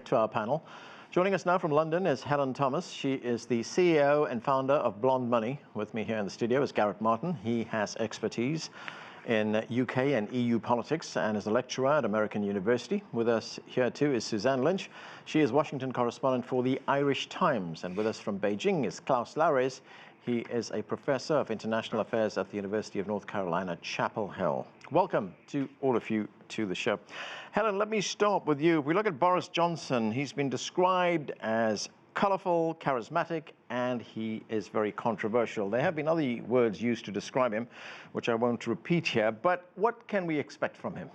To our panel. Joining us now from London is Helen Thomas. She is the CEO and founder of Blonde Money. With me here in the studio is Garret Martin. He has expertise in UK and EU politics and is a lecturer at American University. With us here too is Suzanne Lynch. She is Washington correspondent for the Irish Times. And with us from Beijing is Klaus Larres. He is a professor of international affairs at the University of North Carolina, Chapel Hill. Welcome to all of you to the show. Helen, let me start with you. If we look at Boris Johnson, he's been described as colourful, charismatic, and he is very controversial. There have been other words used to describe him, which I won't repeat here, but what can we expect from him?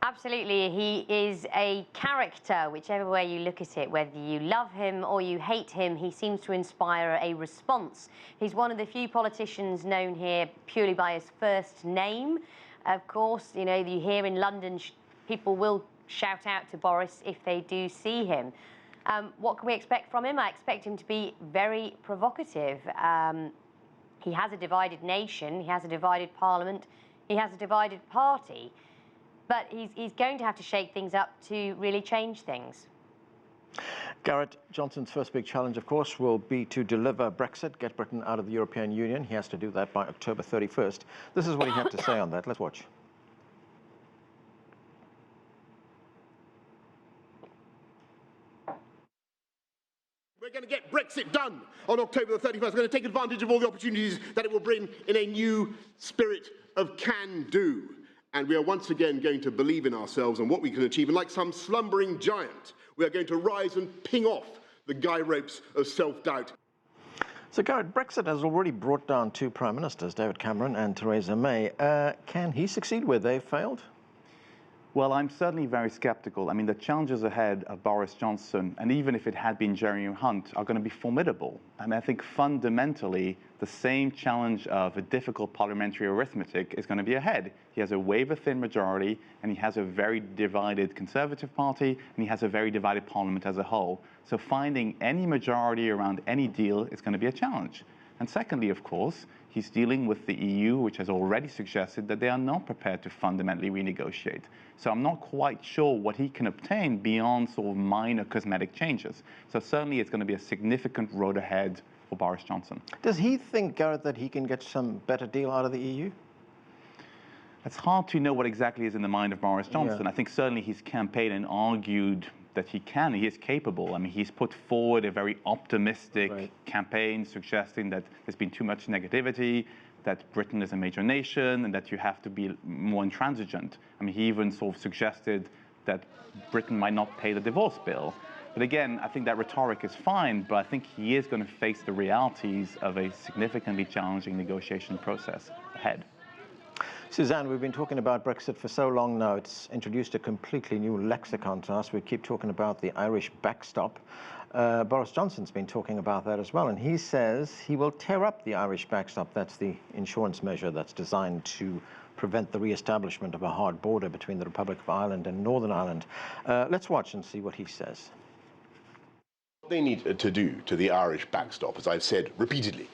Absolutely, he is a character, whichever way you look at it, whether you love him or you hate him, he seems to inspire a response. He's one of the few politicians known here purely by his first name. Of course, you know, you hear in London, people will shout out to Boris if they do see him. What can we expect from him? I expect him to be very provocative. He has a divided nation, he has a divided parliament, he has a divided party. But he's going to have to shake things up to really change things. Garret, Johnson's first big challenge, of course, will be to deliver Brexit, get Britain out of the European Union. He has to do that by October 31st. This is what he had to say on that. Let's watch. We're going to get Brexit done on October the 31st. We're going to take advantage of all the opportunities that it will bring in a new spirit of can-do. And we are once again going to believe in ourselves and what we can achieve. And like some slumbering giant, we are going to rise and ping off the guy ropes of self-doubt. So, Garret, Brexit has already brought down two prime ministers, David Cameron and Theresa May. Can he succeed where they've failed? Well, I'm certainly very skeptical. I mean, the challenges ahead of Boris Johnson, and even if it had been Jeremy Hunt, are going to be formidable. I mean, I think fundamentally, the same challenge of a difficult parliamentary arithmetic is going to be ahead. He has a waver-thin majority, and he has a very divided Conservative Party, and he has a very divided Parliament as a whole. So finding any majority around any deal is going to be a challenge. And secondly, of course, he's dealing with the EU, which has already suggested that they are not prepared to fundamentally renegotiate. So I'm not quite sure what he can obtain beyond sort of minor cosmetic changes. So certainly it's going to be a significant road ahead for Boris Johnson. Does he think, Garret, that he can get some better deal out of the EU? It's hard to know what exactly is in the mind of Boris Johnson. Yeah. I think certainly he's campaigned and argued that he can, he is capable. I mean, he's put forward a very optimistic campaign suggesting that there's been too much negativity, that Britain is a major nation, and that you have to be more intransigent. I mean, he even sort of suggested that Britain might not pay the divorce bill. But again, I think that rhetoric is fine, but I think he is going to face the realities of a significantly challenging negotiation process ahead. Suzanne, we've been talking about Brexit for so long now. It's introduced a completely new lexicon to us. We keep talking about the Irish backstop. Boris Johnson's been talking about that as well, and he says he will tear up the Irish backstop. That's the insurance measure that's designed to prevent the re-establishment of a hard border between the Republic of Ireland and Northern Ireland. Let's watch and see what he says. What they need to do to the Irish backstop, as I've said repeatedly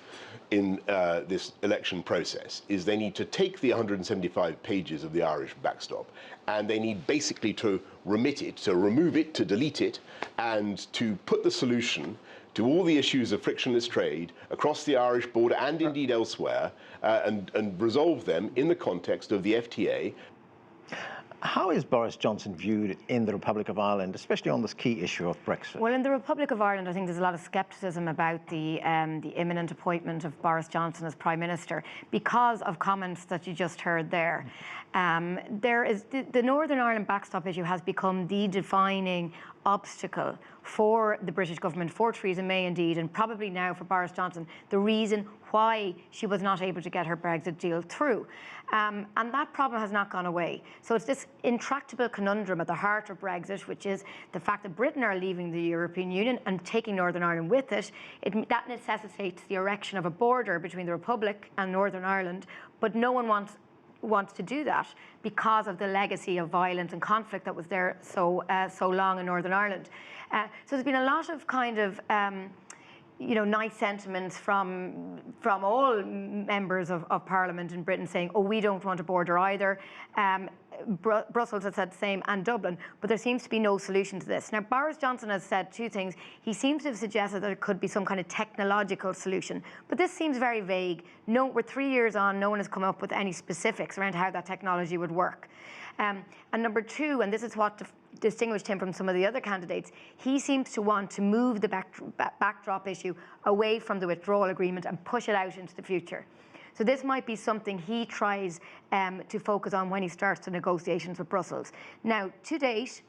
in this election process, is they need to take the 175 pages of the Irish backstop and they need basically to remit it, to remove it, to delete it, and to put the solution to all the issues of frictionless trade across the Irish border and indeed elsewhere, and resolve them in the context of the FTA. How is Boris Johnson viewed in the Republic of Ireland, especially on this key issue of Brexit? Well, in the Republic of Ireland, I think there's a lot of scepticism about the imminent appointment of Boris Johnson as Prime Minister because of comments that you just heard there. There is the Northern Ireland backstop issue has become the defining obstacle for the British government, for Theresa May indeed, and probably now for Boris Johnson, the reason why she was not able to get her Brexit deal through. And that problem has not gone away. So it's this intractable conundrum at the heart of Brexit, which is the fact that Britain are leaving the European Union and taking Northern Ireland with it. That necessitates the erection of a border between the Republic and Northern Ireland, but no one wants to do that because of the legacy of violence and conflict that was there so long in Northern Ireland. So there's been a lot of kind of nice sentiments from all members of Parliament in Britain saying, oh, we don't want a border either. Brussels has said the same, and Dublin, but there seems to be no solution to this. Now, Boris Johnson has said two things. He seems to have suggested that it could be some kind of technological solution, but this seems very vague. No, we're 3 years on, no one has come up with any specifics around how that technology would work. And number two, and this is what distinguished him from some of the other candidates, he seems to want to move the backdrop issue away from the withdrawal agreement and push it out into the future. So this might be something he tries to focus on when he starts the negotiations with Brussels. Now, to date,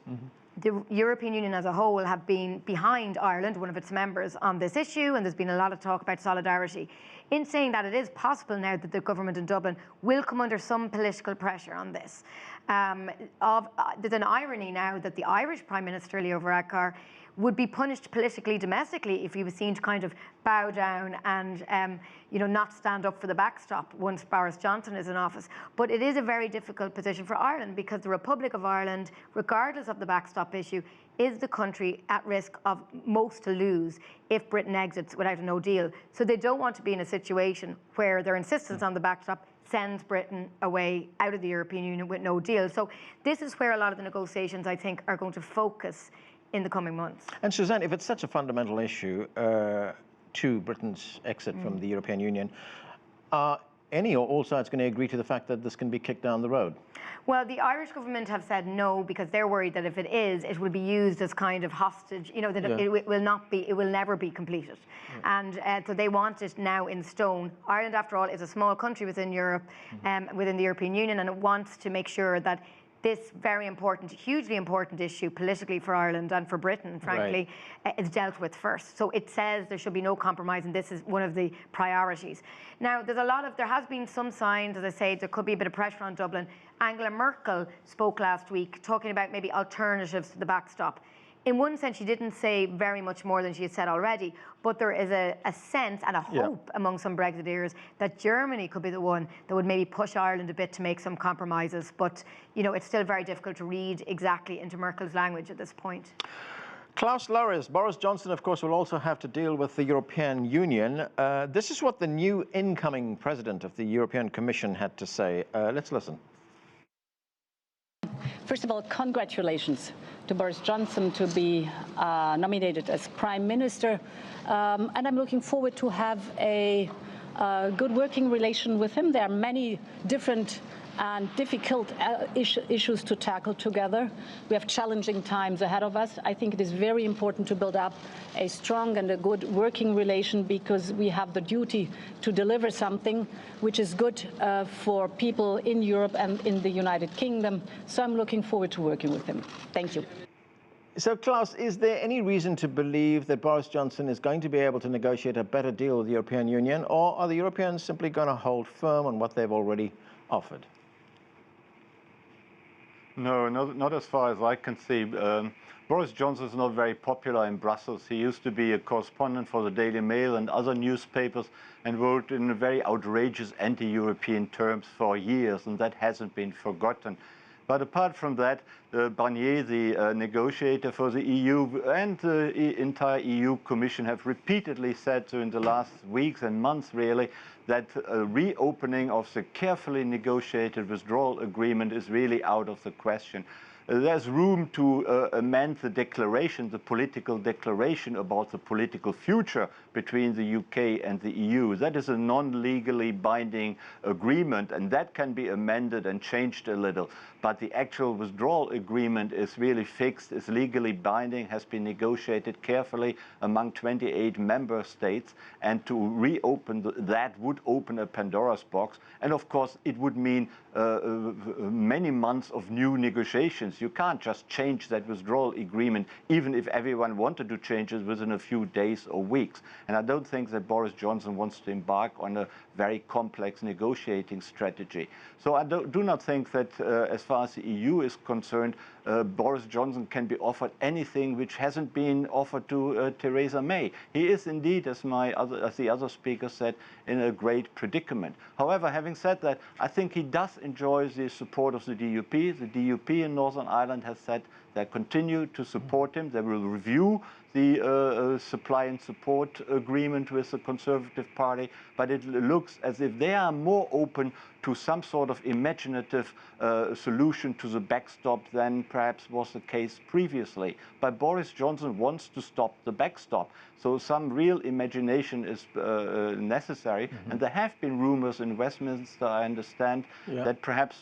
the European Union as a whole have been behind Ireland, one of its members, on this issue, and there's been a lot of talk about solidarity. In saying that, it is possible now that the government in Dublin will come under some political pressure on this. There's an irony now that the Irish Prime Minister, Leo Varadkar, would be punished politically domestically if he was seen to kind of bow down and not stand up for the backstop once Boris Johnson is in office. But it is a very difficult position for Ireland because the Republic of Ireland, regardless of the backstop issue, is the country at risk of most to lose if Britain exits without a no deal. So they don't want to be in a situation where their insistence on the backstop sends Britain away out of the European Union with no deal. So this is where a lot of the negotiations, I think, are going to focus in the coming months. And Suzanne, if it's such a fundamental issue to Britain's exit from the European Union, are any or all sides going to agree to the fact that this can be kicked down the road? Well, the Irish government have said no because they're worried that if it is, it will be used as kind of hostage, that it will never be completed. And so they want it now in stone. Ireland, after all, is a small country within Europe, within the European Union, and it wants to make sure that this very important, hugely important issue politically for Ireland and for Britain, frankly, is dealt with first. So it says there should be no compromise, and this is one of the priorities. Now, there has been some signs, as I say, there could be a bit of pressure on Dublin. Angela Merkel spoke last week talking about maybe alternatives to the backstop. In one sense, she didn't say very much more than she had said already, but there is a sense and a hope among some Brexiteers that Germany could be the one that would maybe push Ireland a bit to make some compromises. But, it's still very difficult to read exactly into Merkel's language at this point. Klaus, Larres, Boris Johnson, of course, will also have to deal with the European Union. This is what the new incoming president of the European Commission had to say. Let's listen. First of all, congratulations to Boris Johnson to be nominated as Prime Minister. And I'm looking forward to have a good working relation with him. There are many different and difficult issues to tackle together. We have challenging times ahead of us. I think it is very important to build up a strong and a good working relation because we have the duty to deliver something which is good for people in Europe and in the United Kingdom. So I'm looking forward to working with him. Thank you. So, Klaus, is there any reason to believe that Boris Johnson is going to be able to negotiate a better deal with the European Union, or are the Europeans simply going to hold firm on what they've already offered? No, not as far as I can see. Boris Johnson is not very popular in Brussels. He used to be a correspondent for the Daily Mail and other newspapers and wrote in very outrageous anti-European terms for years, and that hasn't been forgotten. But apart from that, Barnier, the negotiator for the EU, and the entire EU Commission have repeatedly said in the last weeks and months, really, that a reopening of the carefully negotiated withdrawal agreement is really out of the question. There's room to amend the declaration, the political declaration about the political future between the UK and the EU. That is a non-legally binding agreement, and that can be amended and changed a little. But the actual withdrawal agreement is really fixed, is legally binding, has been negotiated carefully among 28 member states, and to reopen that would open a Pandora's box. And of course, it would mean many months of new negotiations. You can't just change that withdrawal agreement, even if everyone wanted to change it within a few days or weeks. And I don't think that Boris Johnson wants to embark on a very complex negotiating strategy. So I do not think that as far as the EU is concerned, Boris Johnson can be offered anything which hasn't been offered to Theresa May. He is indeed, as the other speaker said, in a great predicament. However, having said that, I think he does enjoy the support of the DUP. The DUP in Northern Ireland has said They continue to support him. They will review the supply and support agreement with the Conservative Party, but it looks as if they are more open to some sort of imaginative solution to the backstop than perhaps was the case previously. But Boris Johnson wants to stop the backstop, so some real imagination is necessary. And there have been rumors in Westminster, I understand, that perhaps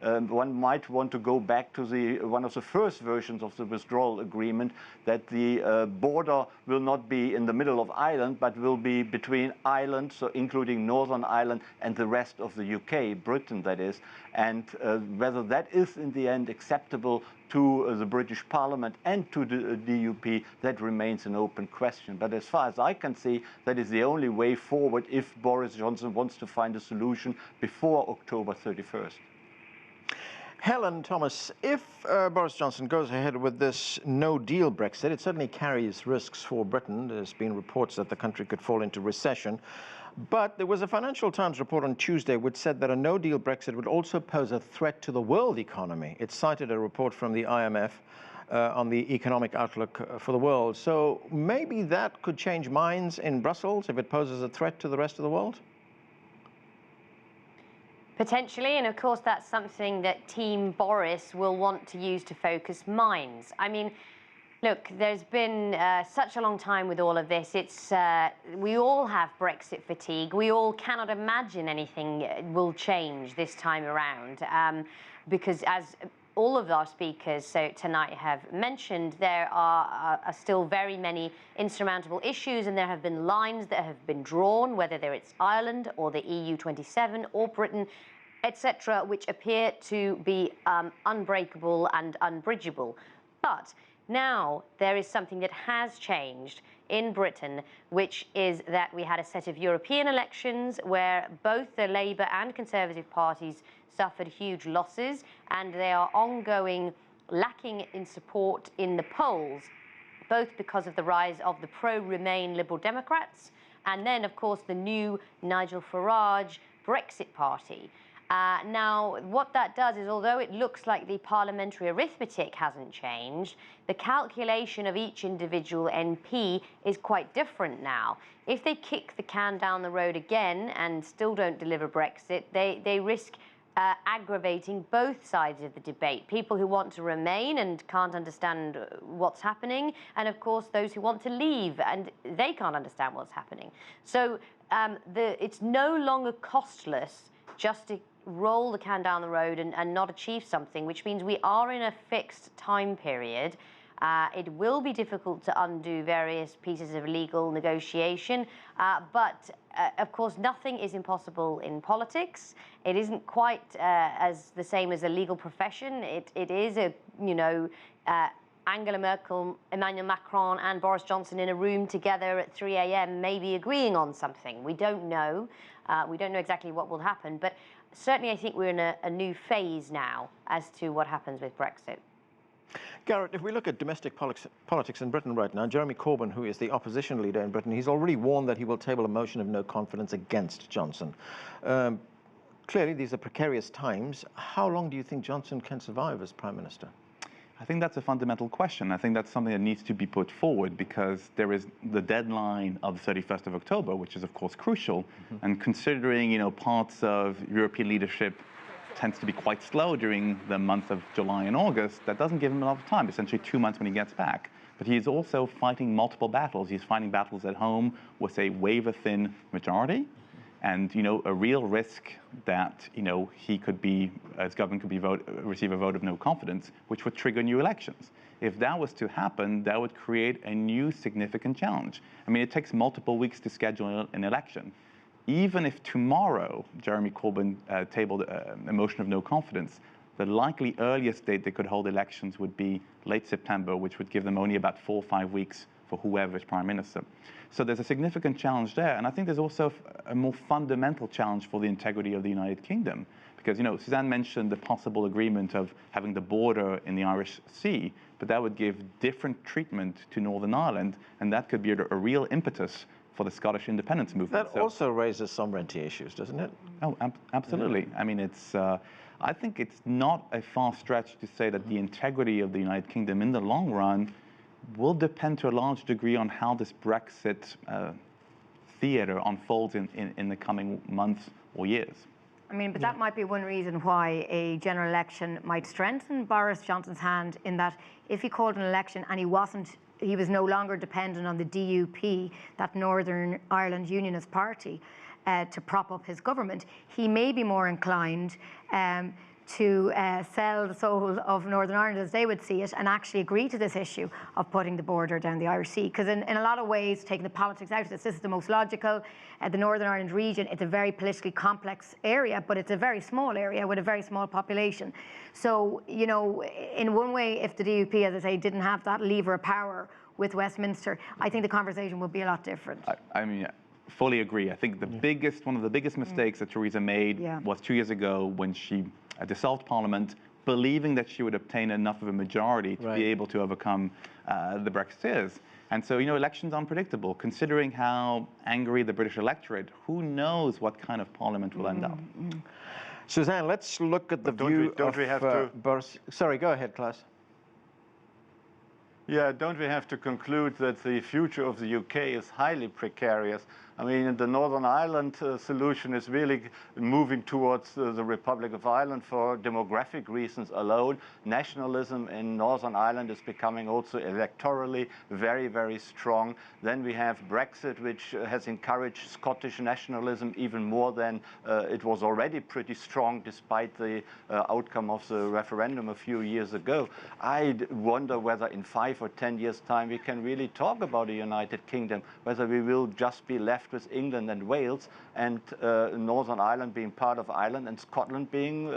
one might want to go back to one of the first versions of the withdrawal agreement, that the border will not be in the middle of Ireland, but will be between Ireland, so including Northern Ireland, and the rest of the UK, Britain that is. And whether that is in the end acceptable to the British Parliament and to the DUP, that remains an open question. But as far as I can see, that is the only way forward if Boris Johnson wants to find a solution before October 31st. Helen Thomas, if Boris Johnson goes ahead with this no-deal Brexit, it certainly carries risks for Britain. There's been reports that the country could fall into recession. But there was a Financial Times report on Tuesday which said that a no-deal Brexit would also pose a threat to the world economy. It cited a report from the IMF on the economic outlook for the world. So maybe that could change minds in Brussels if it poses a threat to the rest of the world? Potentially, and of course that's something that Team Boris will want to use to focus minds. I mean, look, there's been such a long time with all of this. We all have Brexit fatigue. We all cannot imagine anything will change this time around because as all of our speakers tonight have mentioned, there are still very many insurmountable issues, and there have been lines that have been drawn, whether it's Ireland or the EU27 or Britain, etc., which appear to be unbreakable and unbridgeable. But now there is something that has changed in Britain, which is that we had a set of European elections where both the Labour and Conservative parties suffered huge losses, and they are ongoing lacking in support in the polls, both because of the rise of the pro-Remain Liberal Democrats and then, of course, the new Nigel Farage Brexit Party. Now, what that does is, although it looks like the parliamentary arithmetic hasn't changed, the calculation of each individual MP is quite different now. If they kick the can down the road again and still don't deliver Brexit, they risk aggravating both sides of the debate. People who want to remain and can't understand what's happening, and of course those who want to leave and they can't understand what's happening. So it's no longer costless just to roll the can down the road and not achieve something, which means we are in a fixed time period. It will be difficult to undo various pieces of legal negotiation, but of course nothing is impossible in politics. It isn't quite as the same as a legal profession. It is Angela Merkel, Emmanuel Macron and Boris Johnson in a room together at 3 a.m. maybe agreeing on something. We don't know. We don't know exactly what will happen, but certainly I think we're in a new phase now as to what happens with Brexit. Garret, if we look at domestic politics in Britain right now, Jeremy Corbyn, who is the opposition leader in Britain, he's already warned that he will table a motion of no confidence against Johnson. Clearly, these are precarious times. How long do you think Johnson can survive as Prime Minister? I think that's a fundamental question. I think that's something that needs to be put forward because there is the deadline of the 31st of October, which is, of course, crucial. And considering, parts of European leadership tends to be quite slow during the month of July and August, that doesn't give him a lot of time, essentially 2 months when he gets back. But he's also fighting multiple battles. He's fighting battles at home with a waiver-thin majority and, a real risk that, he could be, his government could receive a vote of no confidence, which would trigger new elections. If that was to happen, that would create a new significant challenge. I mean, it takes multiple weeks to schedule an election. Even if tomorrow Jeremy Corbyn tabled a motion of no confidence, the likely earliest date they could hold elections would be late September, which would give them only about 4 or 5 weeks for whoever is Prime Minister. So there's a significant challenge there. And I think there's also a more fundamental challenge for the integrity of the United Kingdom. Because, Suzanne mentioned the possible agreement of having the border in the Irish Sea, but that would give different treatment to Northern Ireland, and that could be a real impetus for the Scottish independence movement. That also raises sovereignty issues, doesn't it? Oh, absolutely. I mean, I think it's not a far stretch to say that the integrity of the United Kingdom in the long run will depend to a large degree on how this Brexit theater unfolds in the coming months or years. I mean, but that might be one reason why a general election might strengthen Boris Johnson's hand, in that if he called an election and he was no longer dependent on the DUP, that Northern Ireland Unionist Party, to prop up his government, he may be more inclined to sell the soul of Northern Ireland, as they would see it, and actually agree to this issue of putting the border down the Irish Sea. Because in a lot of ways, taking the politics out of this is the most logical. The Northern Ireland region, it's a very politically complex area, but it's a very small area with a very small population. So, you know, in one way, if the DUP, as I say, didn't have that lever of power with Westminster, I think the conversation would be a lot different. I mean, fully agree. I think one of the biggest mistakes that Theresa made was 2 years ago when she dissolved Parliament, believing that she would obtain enough of a majority to be able to overcome the Brexiteers. And so, you know, elections are unpredictable. Considering how angry the British electorate, who knows what kind of Parliament will end up. Suzanne, let's look at the view of Boris. Sorry, go ahead, Klaus. Yeah, don't we have to conclude that the future of the UK is highly precarious? I mean, the Northern Ireland solution is really moving towards the Republic of Ireland for demographic reasons alone. Nationalism in Northern Ireland is becoming also electorally very, very strong. Then we have Brexit, which has encouraged Scottish nationalism even more than it was already pretty strong, despite the outcome of the referendum a few years ago. I wonder whether in 5 or 10 years' time we can really talk about a United Kingdom, whether we will just be left with England and Wales, and Northern Ireland being part of Ireland, and Scotland being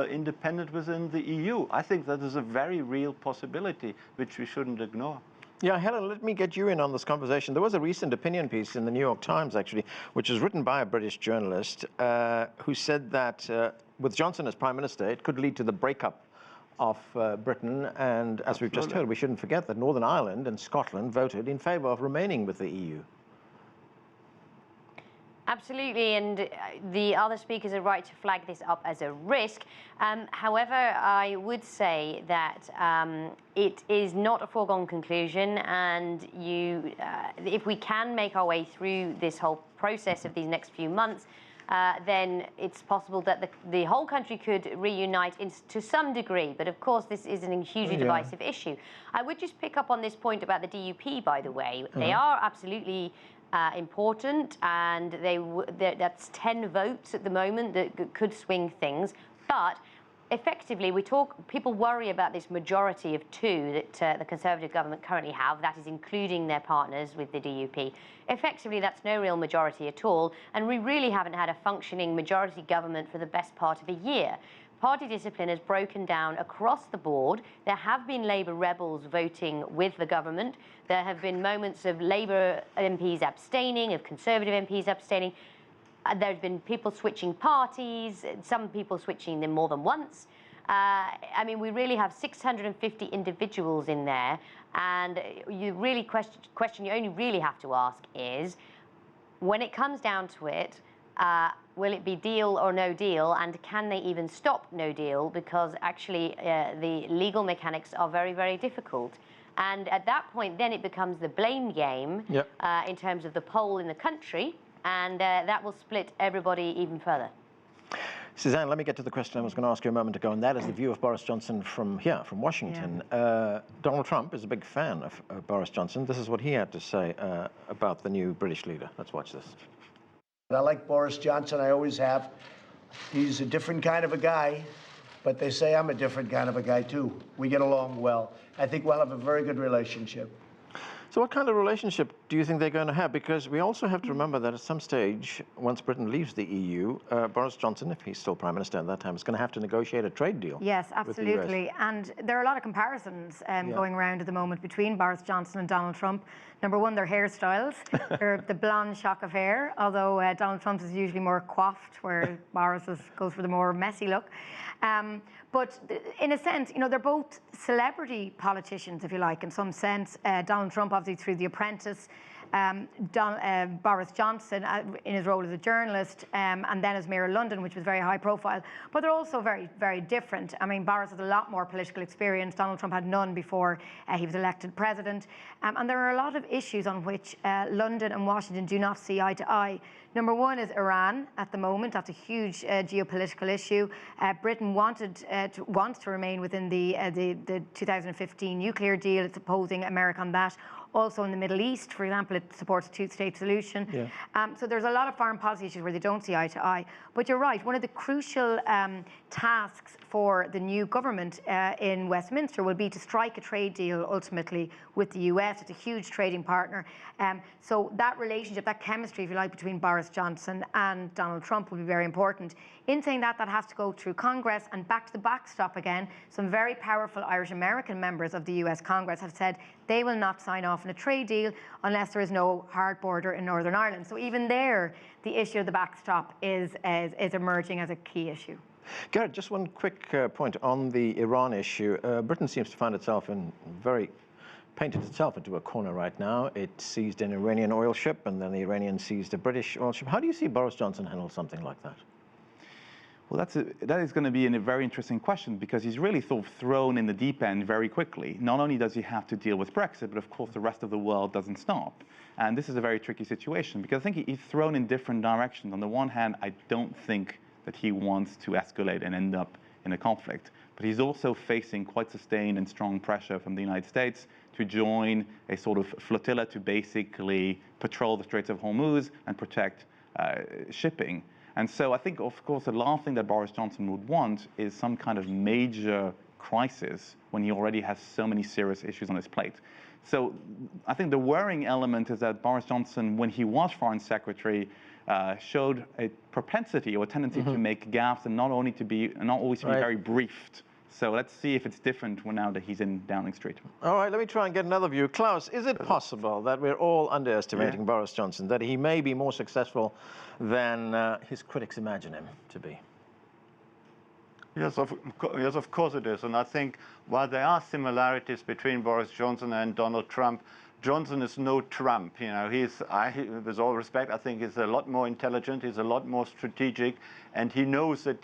independent within the EU. I think that is a very real possibility, which we shouldn't ignore. Yeah, Helen, let me get you in on this conversation. There was a recent opinion piece in the New York Times, actually, which was written by a British journalist who said that with Johnson as Prime Minister, it could lead to the breakup of Britain. And as we've just heard, we shouldn't forget that Northern Ireland and Scotland voted in favour of remaining with the EU. Absolutely, and the other speakers are right to flag this up as a risk. However, I would say that it is not a foregone conclusion, and if we can make our way through this whole process of these next few months, then it's possible that the whole country could reunite to some degree. But of course, this is a hugely divisive issue. I would just pick up on this point about the DUP, by the way. They are absolutely important, and that's 10 votes at the moment that could swing things. But effectively, people worry about this majority of 2 that the Conservative government currently have, that is including their partners with the DUP. Effectively, that's no real majority at all, and we really haven't had a functioning majority government for the best part of a year. Party discipline has broken down across the board. There have been Labour rebels voting with the government. There have been moments of Labour MPs abstaining, of Conservative MPs abstaining. There's been people switching parties, some people switching them more than once. I mean, we really have 650 individuals in there, and you really question you only really have to ask is, when it comes down to it, will it be deal or no deal, and can they even stop no deal? Because actually the legal mechanics are very, very difficult. And at that point, then it becomes the blame game in terms of the poll in the country, and that will split everybody even further. Suzanne, let me get to the question I was going to ask you a moment ago, and that is the view of Boris Johnson from here, from Washington. Donald Trump is a big fan of Boris Johnson. This is what he had to say about the new British leader. Let's watch this. I like Boris Johnson. I always have. He's a different kind of a guy, but they say I'm a different kind of a guy, too. We get along well. I think we'll have a very good relationship. So what kind of relationship do you think they're going to have? Because we also have to remember that at some stage, once Britain leaves the EU, Boris Johnson, if he's still Prime Minister at that time, is going to have to negotiate a trade deal. Yes, absolutely. And there are a lot of comparisons going around at the moment between Boris Johnson and Donald Trump. Number one, their hairstyles. They're the blonde shock of hair, although Donald Trump's is usually more coiffed, where Boris goes for the more messy look. But in a sense, you know, they're both celebrity politicians, if you like, in some sense. Donald Trump, obviously, through The Apprentice, Boris Johnson in his role as a journalist, and then as Mayor of London, which was very high profile. But they're also very, very different. I mean, Boris has a lot more political experience. Donald Trump had none before he was elected president. And there are a lot of issues on which London and Washington do not see eye to eye. Number one is Iran at the moment. That's a huge geopolitical issue. Britain wants to remain within the 2015 nuclear deal. It's opposing America on that. Also in the Middle East, for example, it supports a two-state solution. Yeah. So there's a lot of foreign policy issues where they don't see eye to eye. But you're right, one of the crucial tasks for the new government in Westminster will be to strike a trade deal ultimately with the US. It's a huge trading partner. So that relationship, that chemistry, if you like, between Boris Johnson and Donald Trump will be very important. In saying that, that has to go through Congress, and back to the backstop again. Some very powerful Irish American members of the US Congress have said they will not sign off on a trade deal unless there is no hard border in Northern Ireland. So even there, the issue of the backstop is emerging as a key issue. Garret, just one quick point on the Iran issue. Britain seems to find itself painted itself into a corner right now. It seized an Iranian oil ship, and then the Iranians seized a British oil ship. How do you see Boris Johnson handle something like that? Well, that is going to be a very interesting question, because he's really sort of thrown in the deep end very quickly. Not only does he have to deal with Brexit, but of course the rest of the world doesn't stop. And this is a very tricky situation, because I think he's thrown in different directions. On the one hand, I don't think that he wants to escalate and end up in a conflict. But he's also facing quite sustained and strong pressure from the United States to join a sort of flotilla to basically patrol the Straits of Hormuz and protect shipping. And so I think, of course, the last thing that Boris Johnson would want is some kind of major crisis when he already has so many serious issues on his plate. So I think the worrying element is that Boris Johnson, when he was Foreign Secretary, showed a propensity or a tendency to make gaffes and not always to be very briefed. So let's see if it's different now that he's in Downing Street. All right, let me try and get another view. Klaus, is it possible that we're all underestimating Boris Johnson, that he may be more successful than his critics imagine him to be? Yes, of course it is. And I think while there are similarities between Boris Johnson and Donald Trump, Johnson is no Trump. You know, with all respect, I think he's a lot more intelligent. He's a lot more strategic, and he knows that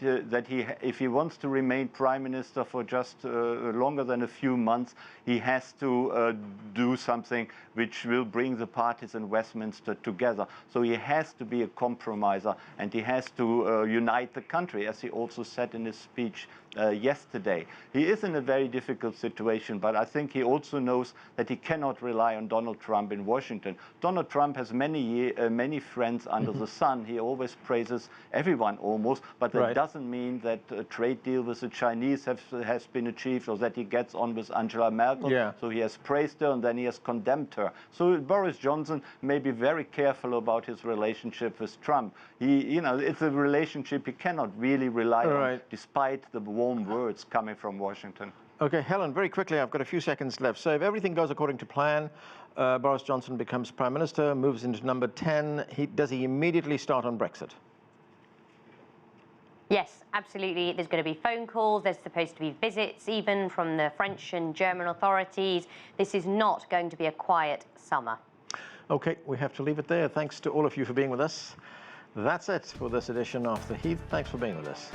if he wants to remain prime minister for just longer than a few months, he has to do something which will bring the parties in Westminster together. So he has to be a compromiser, and he has to unite the country, as he also said in his speech yesterday. He is in a very difficult situation, but I think he also knows that he cannot rely on Donald Trump in Washington. Donald Trump has many friends under the sun. He always praises everyone almost, but that doesn't mean that a trade deal with the Chinese has been achieved, or that he gets on with Angela Merkel. Yeah. So he has praised her and then he has condemned her. So Boris Johnson may be very careful about his relationship with Trump. It's a relationship he cannot really rely on, despite the warm words coming from Washington. Okay, Helen, very quickly, I've got a few seconds left. So if everything goes according to plan, Boris Johnson becomes Prime Minister, moves into number 10. Does he immediately start on Brexit? Yes, absolutely. There's going to be phone calls. There's supposed to be visits even from the French and German authorities. This is not going to be a quiet summer. Okay, we have to leave it there. Thanks to all of you for being with us. That's it for this edition of The Heath. Thanks for being with us.